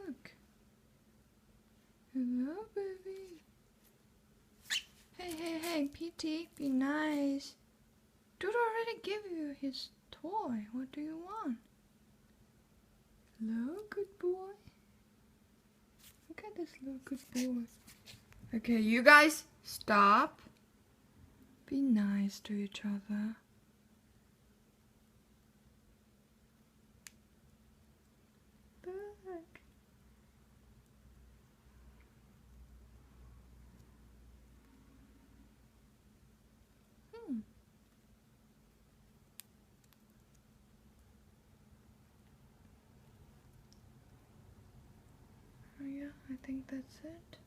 Look. Hello, baby. Hey, PT, be nice. Dude already gave you his toy. What do you want? Hello, good boy. Look at this little good boy. Okay, you guys, stop. Be nice to each other. Back. Oh yeah, I think that's it.